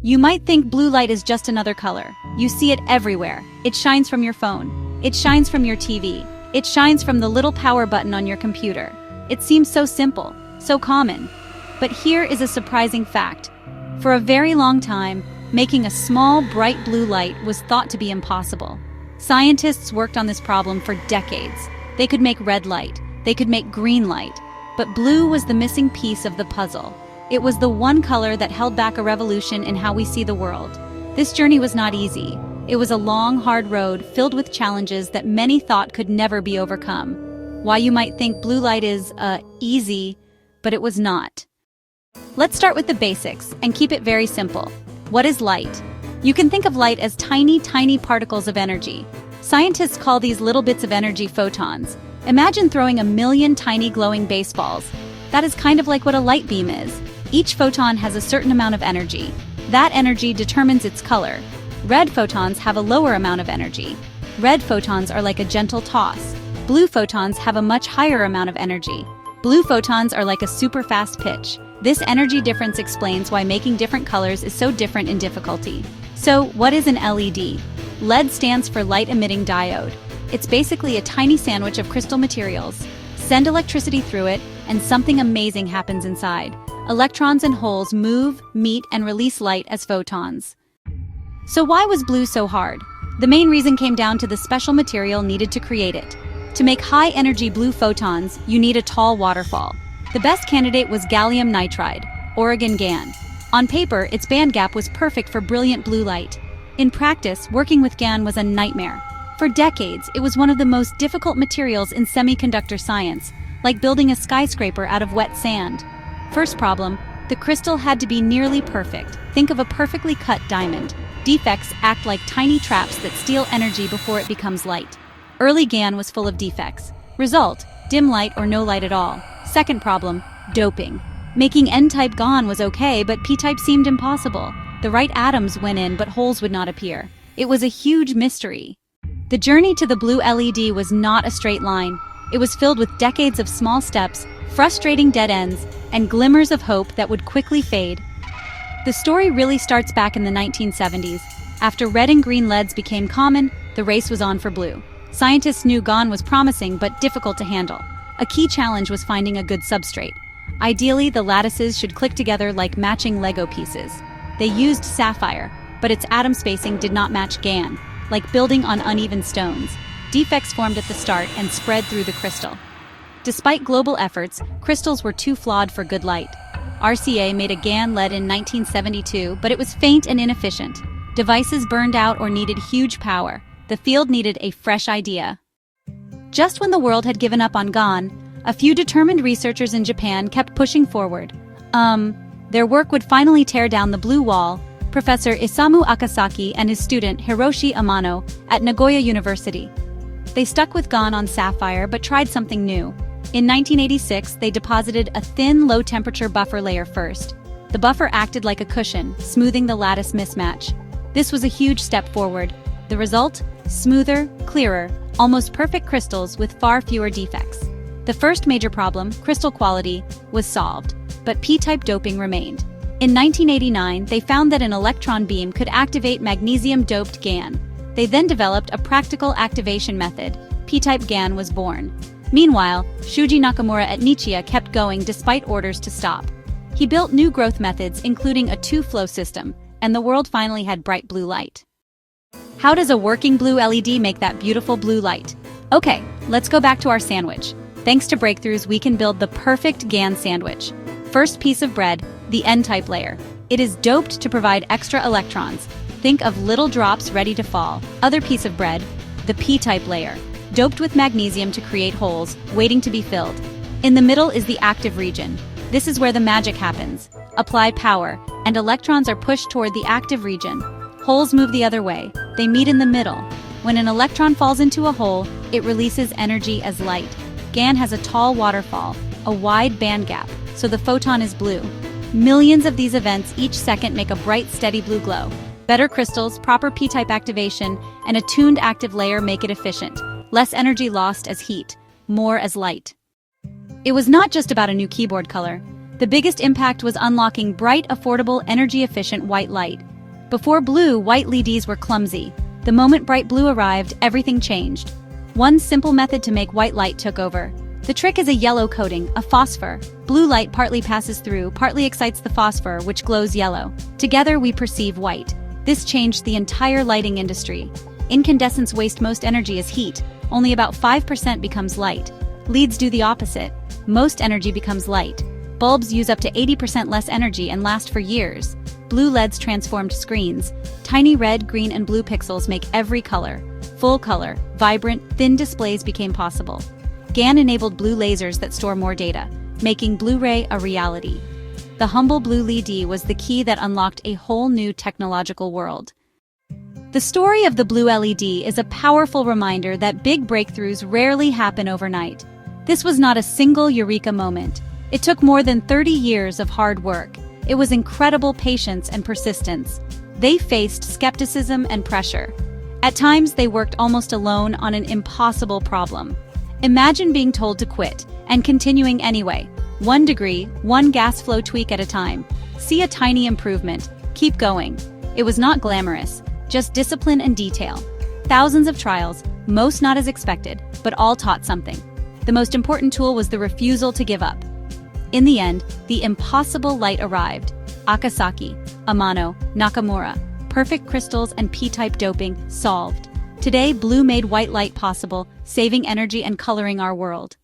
You might think blue light is just another color. You see it everywhere. It shines from your phone. It shines from your TV. It shines from the little power button on your computer. It seems so simple, so common. But here is a surprising fact. For a very long time, making a small, bright blue light was thought to be impossible. Scientists worked on this problem for decades. They could make red light. They could make green light. But blue was the missing piece of the puzzle. It was the one color that held back a revolution in how we see the world. This journey was not easy. It was a long, hard road filled with challenges that many thought could never be overcome. Why you might think blue light is, easy, but it was not. Let's start with the basics and keep it very simple. What is light? You can think of light as tiny, tiny particles of energy. Scientists call these little bits of energy photons. Imagine throwing a million tiny glowing baseballs. That is kind of like what a light beam is. Each photon has a certain amount of energy. That energy determines its color. Red photons have a lower amount of energy. Red photons are like a gentle toss. Blue photons have a much higher amount of energy. Blue photons are like a super fast pitch. This energy difference explains why making different colors is so different in difficulty. So, what is an LED? LED stands for light-emitting diode. It's basically a tiny sandwich of crystal materials. Send electricity through it, and something amazing happens inside. Electrons and holes move, meet, and release light as photons. So why was blue so hard? The main reason came down to the special material needed to create it. To make high-energy blue photons, you need a tall waterfall. The best candidate was gallium nitride, Oregon GaN. On paper, its band gap was perfect for brilliant blue light. In practice, working with GaN was a nightmare. For decades, it was one of the most difficult materials in semiconductor science, like building a skyscraper out of wet sand. First problem, the crystal had to be nearly perfect. Think of a perfectly cut diamond. Defects act like tiny traps that steal energy before it becomes light. Early GaN was full of defects. Result, dim light or no light at all. Second problem, doping. Making N-type GaN was okay, but P-type seemed impossible. The right atoms went in, but holes would not appear. It was a huge mystery. The journey to the blue LED was not a straight line. It was filled with decades of small steps, frustrating dead ends, and glimmers of hope that would quickly fade. The story really starts back in the 1970s. After red and green LEDs became common, the race was on for blue. Scientists knew GaN was promising but difficult to handle. A key challenge was finding a good substrate. Ideally, the lattices should click together like matching Lego pieces. They used sapphire, but its atom spacing did not match GaN, like building on uneven stones. Defects formed at the start and spread through the crystal. Despite global efforts, crystals were too flawed for good light. RCA made a GaN LED in 1972, but it was faint and inefficient. Devices burned out or needed huge power. The field needed a fresh idea. Just when the world had given up on GaN, a few determined researchers in Japan kept pushing forward. Their work would finally tear down the blue wall. Professor Isamu AKASAKI and his student Hiroshi Amano at Nagoya University. They stuck with GaN on sapphire but tried something new. In 1986, they deposited a thin, low-temperature buffer layer first. The buffer acted like a cushion, smoothing the lattice mismatch. This was a huge step forward. The result? Smoother, clearer, almost perfect crystals with far fewer defects. The first major problem, crystal quality, was solved, but P-type doping remained. In 1989, they found that an electron beam could activate magnesium-doped GaN. They then developed a practical activation method. P-type GaN was born. Meanwhile, Shuji Nakamura at Nichiya kept going despite orders to stop. He built new growth methods, including a two-flow system, and the world finally had bright blue light. How does a working blue LED make that beautiful blue light? Okay, let's go back to our sandwich. Thanks to breakthroughs, we can build the perfect GaN sandwich. First piece of bread, the N-type layer. It is doped to provide extra electrons. Think of little drops ready to fall. Other piece of bread, the P-type layer. Doped with magnesium to create holes, waiting to be filled. In the middle is the active region. This is where the magic happens. Apply power, and electrons are pushed toward the active region. Holes move the other way. They meet in the middle. When an electron falls into a hole, it releases energy as light. GaN has a tall waterfall, a wide band gap, so the photon is blue. Millions of these events each second make a bright, steady blue glow. Better crystals, proper P-type activation, and a tuned active layer make it efficient. Less energy lost as heat, more as light. It was not just about a new keyboard color. The biggest impact was unlocking bright, affordable, energy-efficient white light. Before blue, white LEDs were clumsy. The moment bright blue arrived, everything changed. One simple method to make white light took over. The trick is a yellow coating, a phosphor. Blue light partly passes through, partly excites the phosphor, which glows yellow. Together we perceive white. This changed the entire lighting industry. Incandescents waste most energy as heat. Only about 5% becomes light. LEDs do the opposite. Most energy becomes light. Bulbs use up to 80% less energy and last for years. Blue LEDs transformed screens. Tiny red, green, and blue pixels make every color. Full color, vibrant, thin displays became possible. GAN enabled blue lasers that store more data, making Blu-ray a reality. The humble blue LED was the key that unlocked a whole new technological world. The story of the blue LED is a powerful reminder that big breakthroughs rarely happen overnight. This was not a single eureka moment. It took more than 30 years of hard work. It was incredible patience and persistence. They faced skepticism and pressure. At times, they worked almost alone on an impossible problem. Imagine being told to quit and continuing anyway. 1 degree, 1 gas flow tweak at a time. See a tiny improvement. Keep going. It was not glamorous, just discipline and detail. Thousands of trials, most not as expected, but all taught something. The most important tool was the refusal to give up. In the end, the impossible light arrived. AKASAKI, AMANO, NAKAMURA, perfect crystals and P-type doping solved. Today, blue made white light possible, saving energy and coloring our world.